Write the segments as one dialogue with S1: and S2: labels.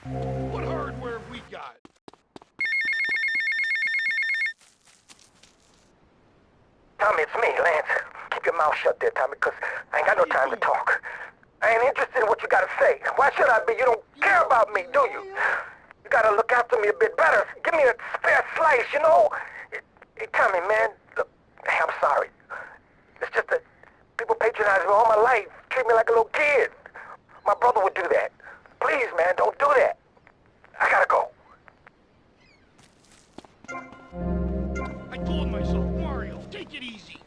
S1: What hardware have we got?
S2: Tommy, it's me, Lance. Keep your mouth shut there, Tommy, because I ain't got no time to talk. I ain't interested in what you gotta say. Why should I be? You don't care about me, do you? You gotta look after me a bit better. Give me a fair slice, you know? Hey, Tommy, man, look, hey, I'm sorry. It's just that people patronize me all my life, treat me like a little kid. My brother would do that. Please, man, don't do that. I gotta go.
S1: I told myself, Mario, take it easy.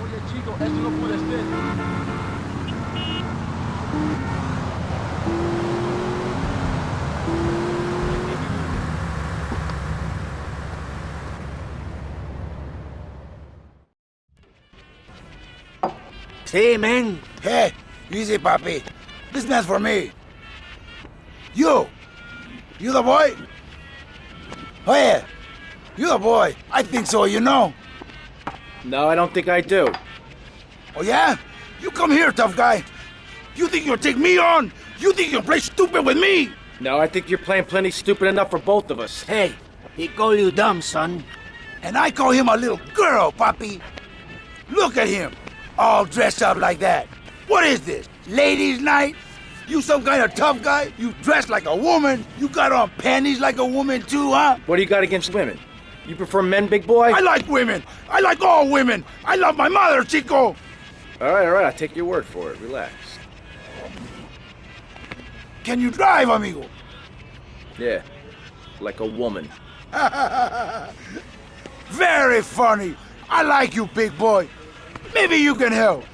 S3: Oye, chico, eso no puede ser.
S4: Hey, man.
S5: Hey, easy, papi. This man's for me. You the boy? Oh, yeah. You the boy. I think so, you know.
S4: No, I don't think I do.
S5: Oh, yeah? You come here, tough guy. You think you'll take me on? You think you'll play stupid with me?
S4: No, I think you're playing plenty stupid enough for both of us.
S6: Hey, he call you dumb, son.
S5: And I call him a little girl, papi. Look at him, all dressed up like that. What is this, ladies' night? You some kind of tough guy? You dress like a woman? You got on panties like a woman too, huh?
S4: What do you got against women? You prefer men, big boy?
S5: I like women. I like all women. I love my mother, Chico.
S4: All right, I'll take your word for it. Relax.
S5: Can you drive, amigo?
S4: Yeah, like a woman.
S5: Very funny. I like you, big boy. Maybe you can help.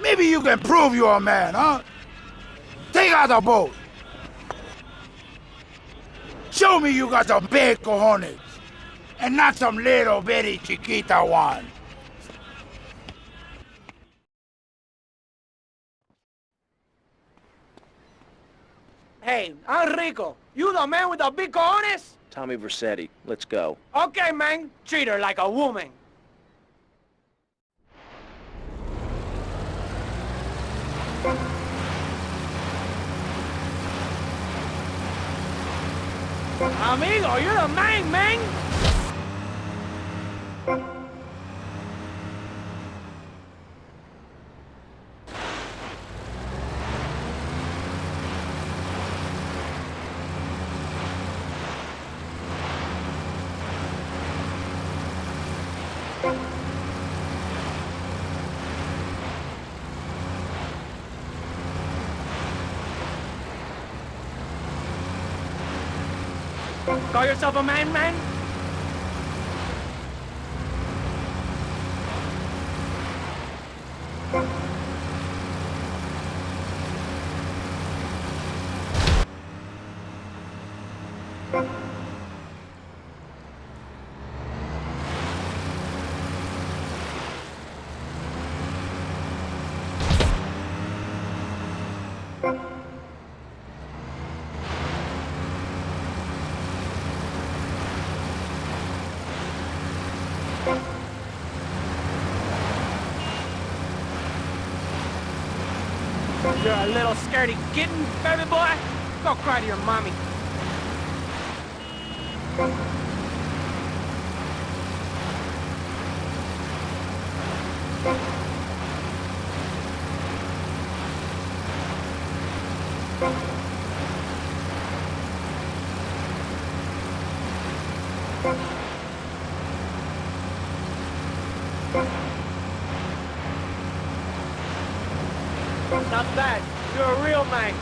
S5: Maybe you can prove you're a man, huh? Take out the boat. Show me you got some big cojones. And not some little bitty chiquita one.
S7: Hey, Enrico, you the man with the big cojones?
S4: Tommy Vercetti, let's go.
S7: Okay, man, treat her like a woman. Amigo, you're the man. Call yourself a man? You're a little scaredy kitten, baby boy. Go cry to your mommy. Not bad. You're a real man.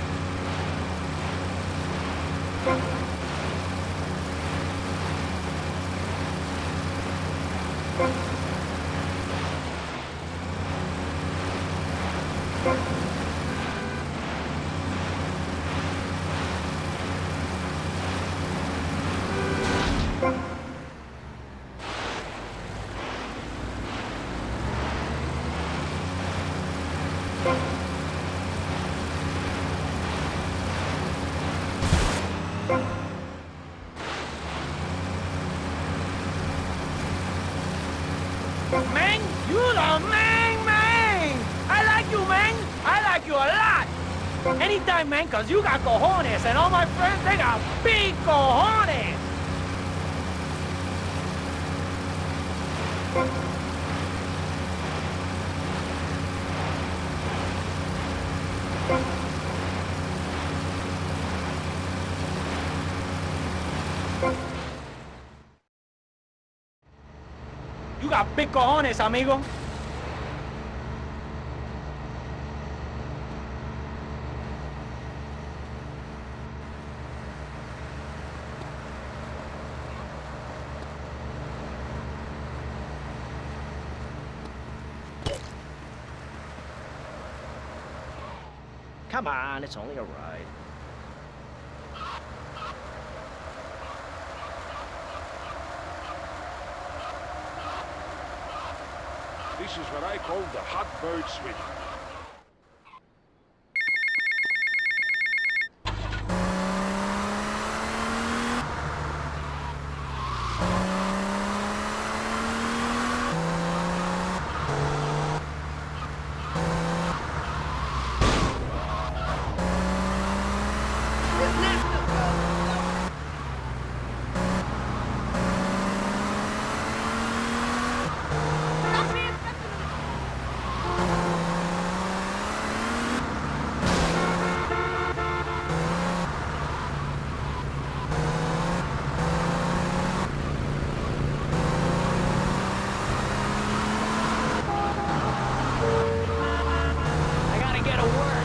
S7: Man, you the man! I like you, man! I like you a lot! Anytime, man, cause you got cojones, and all my friends, they got big cojones! You got big cojones, amigo.
S6: Come on, it's only a ride.
S1: This is what I call the hot bird swing.
S7: I gotta get a word.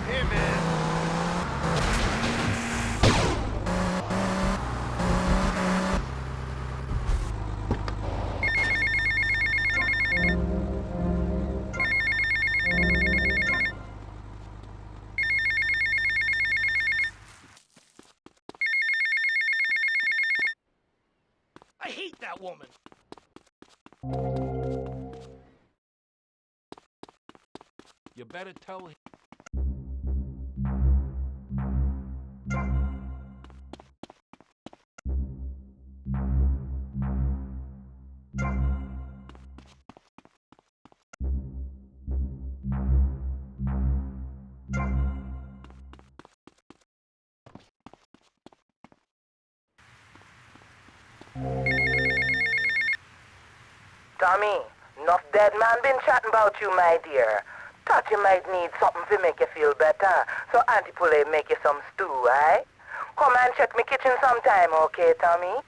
S1: Hey, man. I hate that woman. You better tell him.
S2: Tommy, enough dead man been chatting about you, my dear. Thought you might need something to make you feel better. So Auntie Poulet make you some stew, eh? Come and check me kitchen sometime, okay, Tommy?